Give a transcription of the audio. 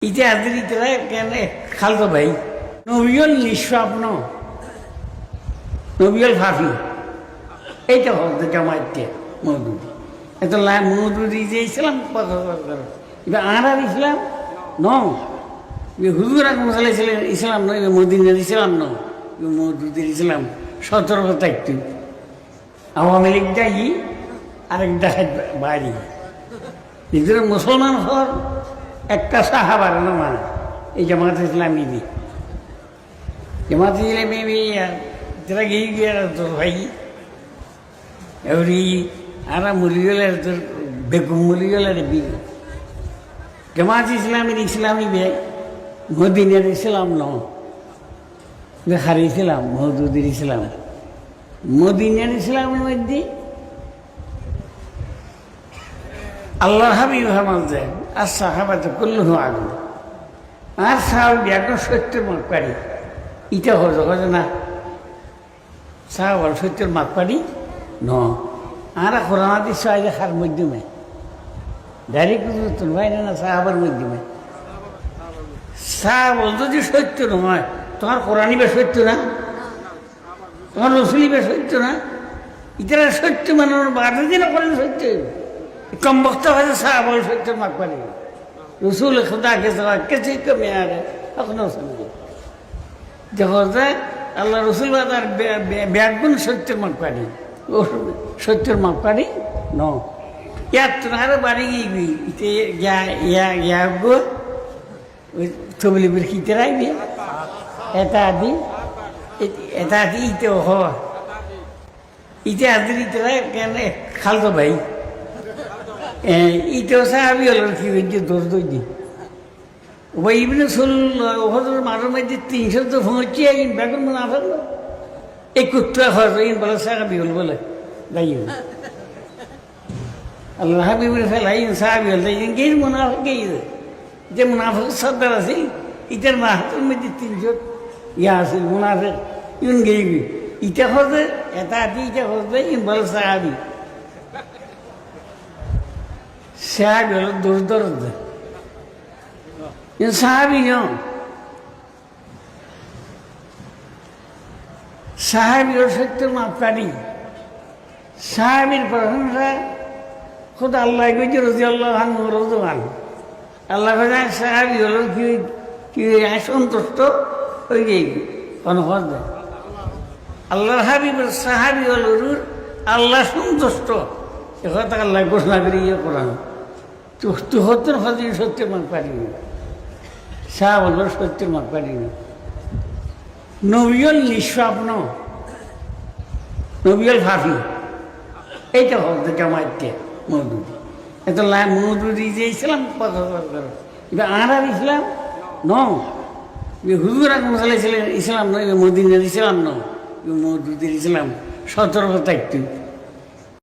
ইতিহাসের ইতিহাস কেন খালতো ভাই নবিয়ল নিঃস্বপ্ন নবিয়ল ফাফি এইটা হতো জামাইতে মৌদুদি এত মৌদুদি যে ইসলাম এবার আর ইসলাম ন হুজুর আকরম সাল্লাল্লাহু আলাইহি ইসলাম নয় মদিনার ইসলাম ন মৌদুদির ইসলাম সতর্কতা একটু আওয়ামী লীগ যাই আরেক দেখায় বাড়ি নিজের মুসলমান হওয়ার একটা সাহাবার না মানে এই জামাত ইসলামী দি জামাত ইসলামী যারা গিয়ে গিয়ে তোর ভাই এবারে আর মুলিগলের তোর বেগম মুলিগলের বিয়ে জামাত ইসলামীর ইসলামী বে মদিনের ইসলাম ন দেখার ইসলাম মহদুদের ইসলাম মদিনের ইসলামের মধ্যে আল্লাহর হাবিব হামাজে আর সাহাবাতে কুল্লুহু আগুন আর সাহাবি একদম সত্যের মাপ পারি ইটা হজে না সাহাবার সত্যের মাপ পারি ন আর কোরআন হাদিস সাহায্যের মাধ্যমে ডাইরেক্ট তোর ভাই না সাহাবার মাধ্যমে সাহাবল যদি সত্য নয় তোমার কোরআনই বে সত্য না তোমার রসুলি বে সত্য না ইতারা সত্য মানুষ বাধা দিন করেন সত্য কম বক্তা হয়েছে সাহাবল সত্যের মাপ পারি রসুল খুদা কে কিছু কমে আর এখনো শুনবে যখন আল্লাহ রসুল তার ব্যাগুন সত্যের মাপ পারি ও সত্যের মাপ পারি ন ইয়ার তোমার বাড়ি গিয়ে গো ওই তবলিবের খিতে রাখবি এটা আদি ইতে হ ইতে আদির ইতে কেন খালতো ভাই ইতেও সাহাবি হল কি হয়েছে দোষ দই ওই ইবনে সুল ওহদের মাঝে মধ্যে 300 তো পৌঁছে বেগুন মনে আসলো এই কুত্তা হয় বলে সাহাবি হল বলে যাই আল্লাহ হাবিবের ফেলাই সাহাবি হল গেই মুনাফিক গেই যে মুনাফিক সর্দার আছে ইটার মাহাতের মধ্যে 300 ইয়া আছে মুনাফিক ইউন গেই ইটা হচ্ছে এটা আদি ইটা হচ্ছে বলে সাহাবি সাহাবি হল দোষ দরদ সাহাবি ন সাহাবি হল সত্যের মাপকাঠি সাহাবির প্রশংসা খুদ আল্লাহ কইছে রজি আল্লাহ রোজান আল্লাহ কাছে সাহাবি হল কি সন্তুষ্ট হয়ে যাই অনুভব দেয় আল্লাহর হাবিবের সাহাবি হল আল্লাহ সন্তুষ্ট কথা আল্লাহ ঘোষণা করে ইয়ে করান তুহত্তর হদিন সত্যের মান পারিনি শাহ বলল সত্যের মান পারিনি নবিয়ল নিঃস্বপ্ন নবিয়ল ফাফি এইটা হতো জামাইতে মৌদুদি এত মৌদুদি যে ইসলাম এবার আর ইসলাম ন হুজুর আকরম সাল্লাল্লাহু আলাইহি ইসলাম নয় মদিনার ইসলাম ন মৌদুদির ইসলাম সতর্কতা একটু